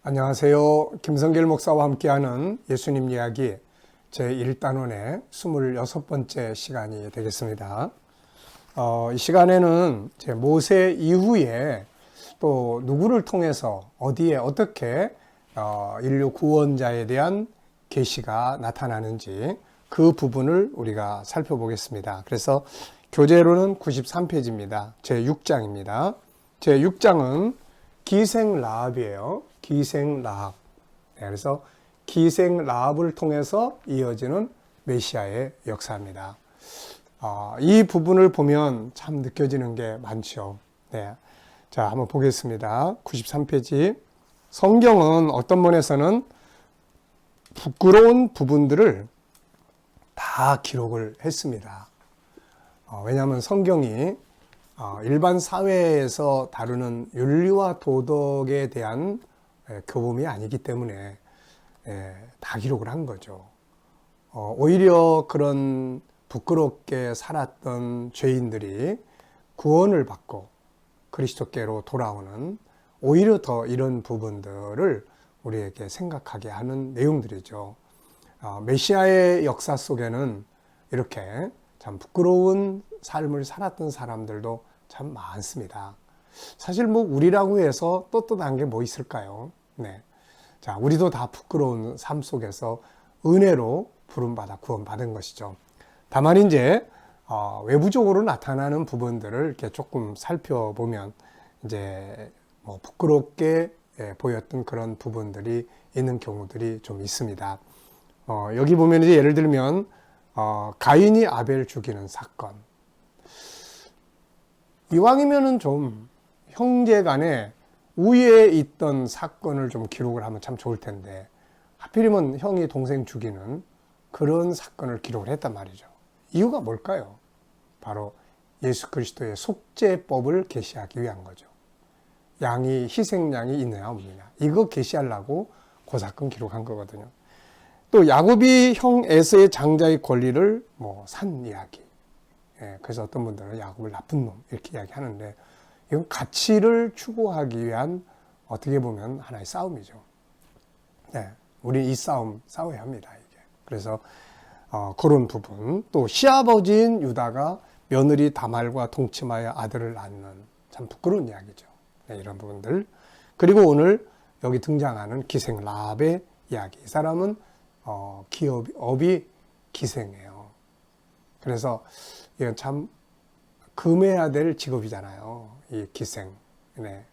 안녕하세요. 김성길 목사와 함께하는 예수님 이야기 제1단원의 26번째 시간이 되겠습니다. 이 시간에는 모세 이후에 또 누구를 통해서 어디에 어떻게 인류 구원자에 대한 계시가 나타나는지 그 부분을 우리가 살펴보겠습니다. 그래서 교재로는 93페이지입니다. 제6장입니다. 제6장은 기생 라합이에요. 기생 라합. 그래서 기생 라합을 통해서 이어지는 메시아의 역사입니다. 이 부분을 보면 참 느껴지는 게 많죠. 네. 자, 한번 보겠습니다. 93페이지. 성경은 어떤 면에서는 부끄러운 부분들을 다 기록을 했습니다. 왜냐하면 성경이 일반 사회에서 다루는 윤리와 도덕에 대한 교범이 아니기 때문에 다 기록을 한 거죠. 오히려 그런 부끄럽게 살았던 죄인들이 구원을 받고 그리스도께로 돌아오는 오히려 더 이런 부분들을 우리에게 생각하게 하는 내용들이죠. 메시아의 역사 속에는 이렇게 참 부끄러운 삶을 살았던 사람들도 참 많습니다. 사실 우리라고 해서 떳떳한 게 뭐 있을까요? 네. 자, 우리도 다 부끄러운 삶 속에서 은혜로 부름받아 구원받은 것이죠. 다만 이제 외부적으로 나타나는 부분들을 이렇게 조금 살펴보면 이제 부끄럽게 보였던 그런 부분들이 있는 경우들이 좀 있습니다. 여기 보면 이제 예를 들면 가인이 아벨 죽이는 사건. 이왕이면은 좀 형제 간에 우위에 있던 사건을 좀 기록을 하면 참 좋을 텐데 하필이면 형이 동생 죽이는 그런 사건을 기록을 했단 말이죠. 이유가 뭘까요? 바로 예수 그리스도의 속죄법을 계시하기 위한 거죠. 양이 희생양이 있느냐 없느냐 이거 계시하려고 그 사건 기록한 거거든요. 또 야곱이 형 에서의 장자의 권리를 산 이야기. 그래서 어떤 분들은 야곱을 나쁜 놈 이렇게 이야기하는데 이건 가치를 추구하기 위한 어떻게 보면 하나의 싸움이죠. 우리 이 싸움 싸워야 합니다. 이게. 그래서 그런 부분. 또 시아버지인 유다가 며느리 다말과 동침하여 아들을 낳는 참 부끄러운 이야기죠. 이런 부분들. 그리고 오늘 여기 등장하는 기생 라합의 이야기. 이 사람은 기업이 기생이에요. 그래서 이건 참 금해야 될 직업이잖아요. 이 기생. 네.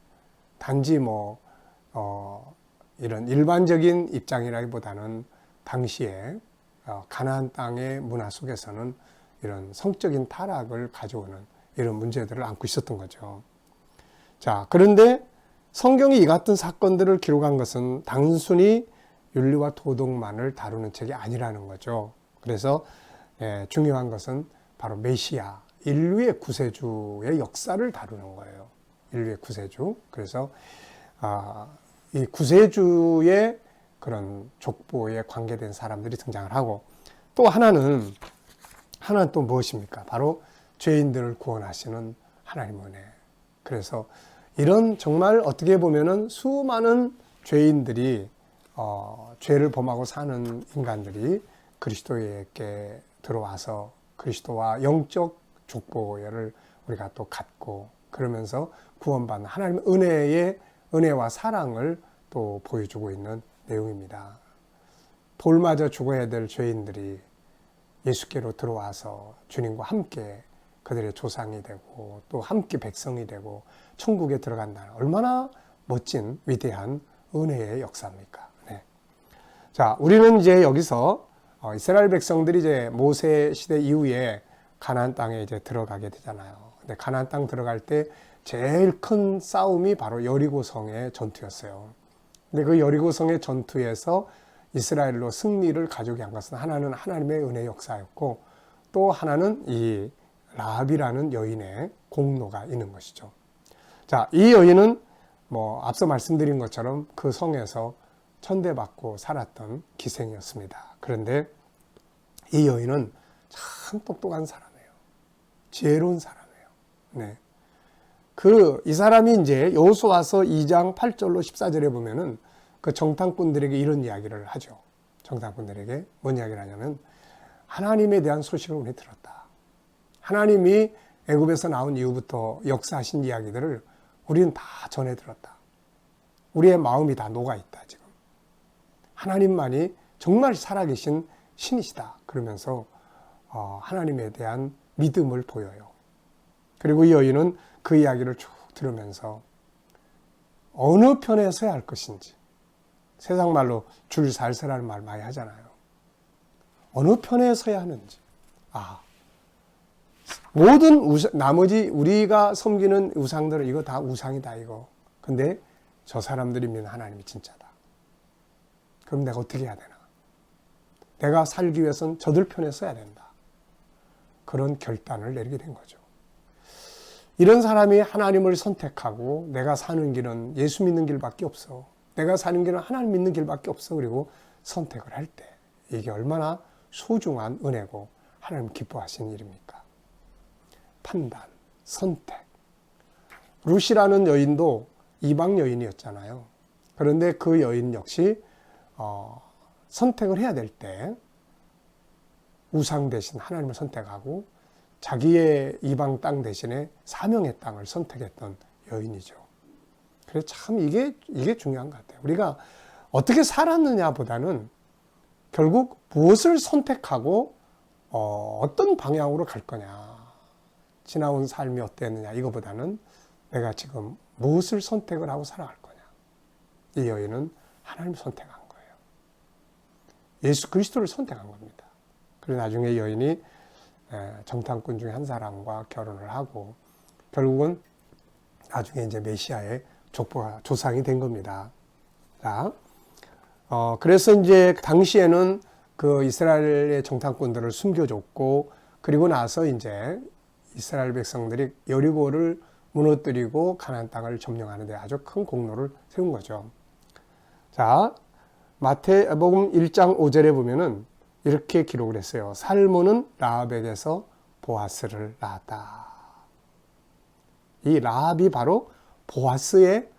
단지 이런 일반적인 입장이라기보다는 당시에 가나안 땅의 문화 속에서는 이런 성적인 타락을 가져오는 이런 문제들을 안고 있었던 거죠. 자, 그런데 성경이 이 같은 사건들을 기록한 것은 단순히 윤리와 도덕만을 다루는 책이 아니라는 거죠. 그래서 중요한 것은 바로 메시아, 인류의 구세주의 역사를 다루는 거예요. 인류의 구세주. 그래서 이 구세주의 그런 족보에 관계된 사람들이 등장을 하고 또 하나는 또 무엇입니까? 바로 죄인들을 구원하시는 하나님의 은혜. 그래서 이런 정말 어떻게 보면은 수많은 죄인들이 죄를 범하고 사는 인간들이 그리스도에게 들어와서 그리스도와 영적 족보를 우리가 또 갖고 그러면서 구원받는 하나님의 은혜와 사랑을 또 보여주고 있는 내용입니다. 돌맞아 죽어야 될 죄인들이 예수께로 들어와서 주님과 함께 그들의 조상이 되고 또 함께 백성이 되고 천국에 들어간다는 얼마나 멋진 위대한 은혜의 역사입니까? 네. 자, 우리는 이제 여기서 이스라엘 백성들이 이제 모세 시대 이후에 가나안 땅에 이제 들어가게 되잖아요. 근데 가나안 땅 들어갈 때 제일 큰 싸움이 바로 여리고성의 전투였어요. 근데 그 여리고성의 전투에서 이스라엘로 승리를 가져오게 한 것은 하나는 하나님의 은혜의 역사였고 또 하나는 이 라합이라는 여인의 공로가 있는 것이죠. 자, 이 여인은 앞서 말씀드린 것처럼 그 성에서 천대받고 살았던 기생이었습니다. 그런데 이 여인은 참 똑똑한 사람이에요. 지혜로운 사람이에요. 네. 이 사람이 이제 여호수아서 2장 8절로 14절에 보면은 그 정탐꾼들에게 이런 이야기를 하죠. 정탐꾼들에게 뭔 이야기를 하냐면 하나님에 대한 소식을 우리 들었다. 하나님이 애굽에서 나온 이후부터 역사하신 이야기들을 우리는 다 전해 들었다. 우리의 마음이 다 녹아있다 지금. 하나님만이 정말 살아계신 신이시다. 그러면서 하나님에 대한 믿음을 보여요. 그리고 이 여인은 그 이야기를 쭉 들으면서 어느 편에 서야 할 것인지, 세상 말로 줄 잘 서라는 말 많이 하잖아요. 어느 편에 서야 하는지. 모든 나머지 우리가 섬기는 우상들은 이거 다 우상이다 이거. 근데 저 사람들이 믿는 하나님이 진짜다. 그럼 내가 어떻게 해야 되나? 내가 살기 위해서는 저들 편에 서야 된다. 그런 결단을 내리게 된 거죠. 이런 사람이 하나님을 선택하고 내가 사는 길은 예수 믿는 길밖에 없어. 내가 사는 길은 하나님 믿는 길밖에 없어. 그리고 선택을 할 때 이게 얼마나 소중한 은혜고 하나님 기뻐하시는 일입니까? 판단, 선택. 룻이라는 여인도 이방 여인이었잖아요. 그런데 그 여인 역시 선택을 해야 될 때 우상 대신 하나님을 선택하고 자기의 이방 땅 대신에 사명의 땅을 선택했던 여인이죠. 그래서 참 이게 중요한 것 같아요. 우리가 어떻게 살았느냐보다는 결국 무엇을 선택하고 어떤 방향으로 갈 거냐, 지나온 삶이 어땠느냐 이거보다는 내가 지금 무엇을 선택을 하고 살아갈 거냐. 이 여인은 하나님을 선택한 거예요. 예수 그리스도를 선택한 겁니다. 그리고 나중에 여인이 정탐꾼 중에 한 사람과 결혼을 하고 결국은 나중에 이제 메시아의 족보가 조상이 된 겁니다. 자, 그래서 이제 당시에는 그 이스라엘의 정탐꾼들을 숨겨줬고 그리고 나서 이제 이스라엘 백성들이 여리고를 무너뜨리고 가나안 땅을 점령하는 데 아주 큰 공로를 세운 거죠. 자, 마태복음 1장 5절에 보면은 이렇게 기록을 했어요. 살몬은 라합에게서 보아스를 낳았다. 이 라합이 바로 보아스의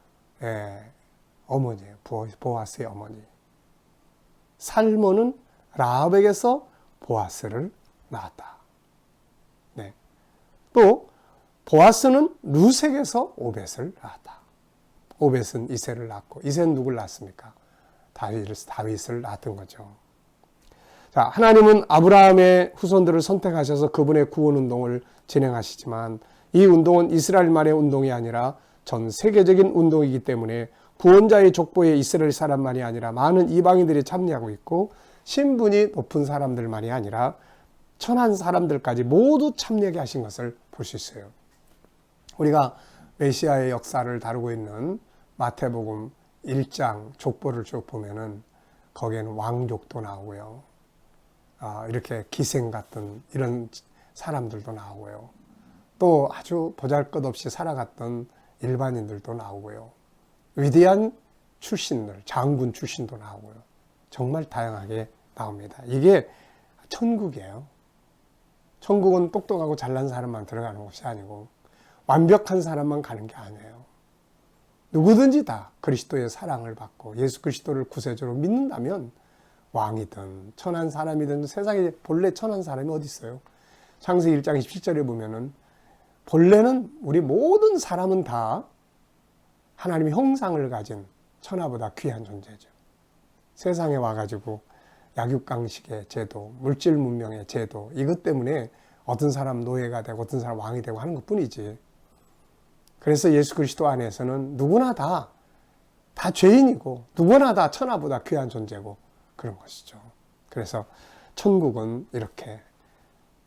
어머니예요. 보아스의 어머니. 살몬은 라합에게서 보아스를 낳았다. 네. 또 보아스는 룻에게서 오벳을 낳았다. 오벳은 이새를 낳고 이새는 누굴 낳았습니까? 다윗을 낳았던 거죠. 자, 하나님은 아브라함의 후손들을 선택하셔서 그분의 구원 운동을 진행하시지만 이 운동은 이스라엘만의 운동이 아니라 전 세계적인 운동이기 때문에 구원자의 족보에 이스라엘 사람만이 아니라 많은 이방인들이 참여하고 있고 신분이 높은 사람들만이 아니라 천한 사람들까지 모두 참여하게 하신 것을 볼 수 있어요. 우리가 메시아의 역사를 다루고 있는 마태복음 1장 족보를 쭉 보면은 거기에는 왕족도 나오고요. 이렇게 기생 같은 이런 사람들도 나오고요. 또 아주 보잘것없이 살아갔던 일반인들도 나오고요. 위대한 출신들, 장군 출신도 나오고요. 정말 다양하게 나옵니다. 이게 천국이에요. 천국은 똑똑하고 잘난 사람만 들어가는 곳이 아니고 완벽한 사람만 가는 게 아니에요. 누구든지 다 그리스도의 사랑을 받고 예수 그리스도를 구세주로 믿는다면 왕이든 천한 사람이든 세상에 본래 천한 사람이 어디 있어요? 창세기 1장 17절에 보면은 본래는 우리 모든 사람은 다 하나님의 형상을 가진 천하보다 귀한 존재죠. 세상에 와가지고 약육강식의 제도, 물질 문명의 제도 이것 때문에 어떤 사람 노예가 되고 어떤 사람 왕이 되고 하는 것뿐이지. 그래서 예수 그리스도 안에서는 누구나 다 죄인이고 누구나 다 천하보다 귀한 존재고 그런 것이죠. 그래서 천국은 이렇게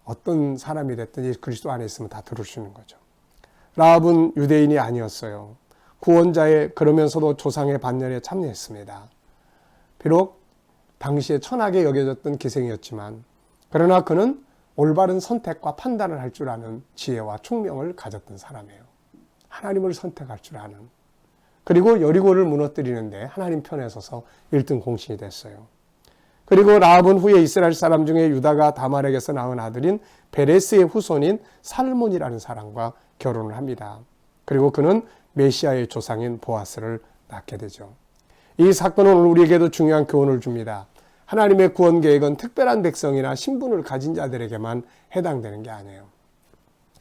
어떤 사람이 됐든 예수 그리스도 안에 있으면 다 들을 수 있는 거죠. 라합은 유대인이 아니었어요. 구원자의 그러면서도 조상의 반열에 참여했습니다. 비록 당시에 천하게 여겨졌던 기생이었지만 그러나 그는 올바른 선택과 판단을 할 줄 아는 지혜와 총명을 가졌던 사람이에요. 하나님을 선택할 줄 아는. 그리고 여리고를 무너뜨리는데 하나님 편에 서서 1등 공신이 됐어요. 그리고 라합은 후에 이스라엘 사람 중에 유다가 다말에게서 낳은 아들인 베레스의 후손인 살몬이라는 사람과 결혼을 합니다. 그리고 그는 메시아의 조상인 보아스를 낳게 되죠. 이 사건은 오늘 우리에게도 중요한 교훈을 줍니다. 하나님의 구원 계획은 특별한 백성이나 신분을 가진 자들에게만 해당되는 게 아니에요.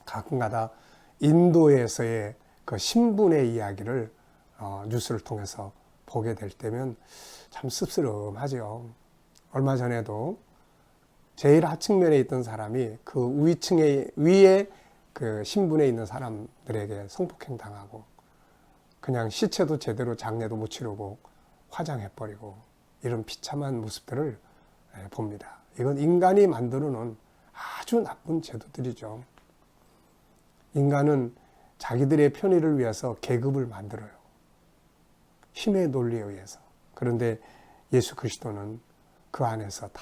가끔가다 인도에서의 그 신분의 이야기를 뉴스를 통해서 보게 될 때면 참 씁쓸하죠. 얼마 전에도 제일 하층면에 있던 사람이 그 위에 그 신분에 있는 사람들에게 성폭행 당하고 그냥 시체도 제대로 장례도 못 치르고 화장해버리고 이런 비참한 모습들을 봅니다. 이건 인간이 만들어 놓은 아주 나쁜 제도들이죠. 인간은 자기들의 편의를 위해서 계급을 만들어요. 힘의 논리에 의해서. 그런데 예수 그리스도는 그 안에서 다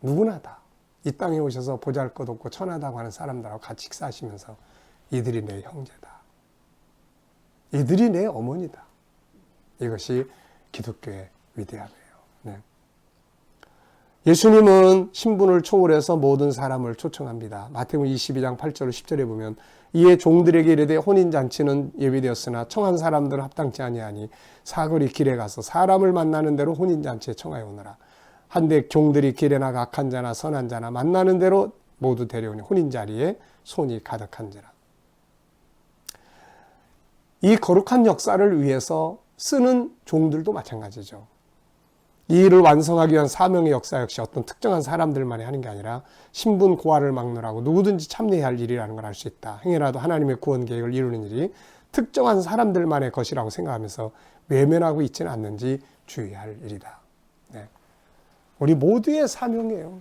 누구나 다 이 땅에 오셔서 보잘것없고 천하다고 하는 사람들하고 같이 식사하시면서 이들이 내 형제다. 이들이 내 어머니다. 이것이 기독교의 위대함이에요. 네. 예수님은 신분을 초월해서 모든 사람을 초청합니다. 마태복음 22장 8절 10절에 보면 이에 종들에게 이르되 혼인잔치는 예비되었으나 청한 사람들은 합당치 아니하니 사거리 길에 가서 사람을 만나는 대로 혼인잔치에 청하여 오너라. 한데 종들이 길에 나가 악한 자나 선한 자나 만나는 대로 모두 데려오니 혼인자리에 손이 가득한지라. 이 거룩한 역사를 위해서 쓰는 종들도 마찬가지죠. 이 일을 완성하기 위한 사명의 역사 역시 어떤 특정한 사람들만이 하는 게 아니라 신분 고하를 막느라고 누구든지 참여해야 할 일이라는 걸 알 수 있다. 행여라도 하나님의 구원 계획을 이루는 일이 특정한 사람들만의 것이라고 생각하면서 외면하고 있지는 않는지 주의할 일이다. 네. 우리 모두의 사명이에요.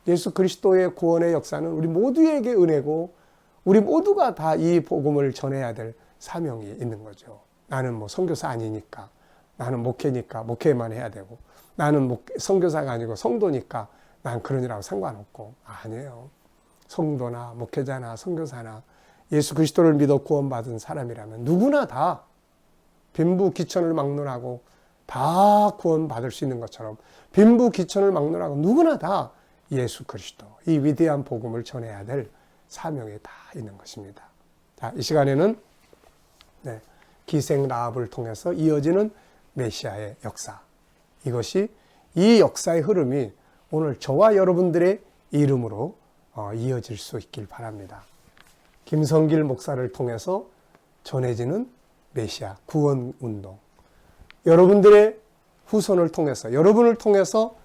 예수 그리스도의 구원의 역사는 우리 모두에게 은혜고 우리 모두가 다 이 복음을 전해야 될 사명이 있는 거죠. 나는 뭐 선교사 아니니까, 나는 목회니까 목회만 해야 되고, 나는 선교사가 아니고 성도니까 난 그런 일하고 상관없고. 아니에요. 성도나 목회자나 선교사나 예수 그리스도를 믿어 구원받은 사람이라면 누구나 다 빈부귀천을 막론하고 다 구원받을 수 있는 것처럼 빈부귀천을 막론하고 누구나 다 예수 그리스도, 이 위대한 복음을 전해야 될 사명이 다 있는 것입니다. 자, 이 시간에는 기생 라합을 통해서 이어지는 메시아의 역사, 이것이 이 역사의 흐름이 오늘 저와 여러분들의 이름으로 이어질 수 있길 바랍니다. 김성길 목사를 통해서 전해지는 메시아 구원 운동, 여러분들의 후손을 통해서, 여러분을 통해서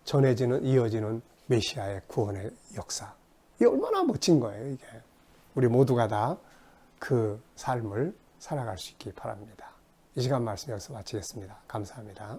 이어지는 메시아의 구원의 역사. 이게 얼마나 멋진 거예요, 이게. 우리 모두가 다 그 삶을 살아갈 수 있기 바랍니다. 이 시간 말씀 여기서 마치겠습니다. 감사합니다.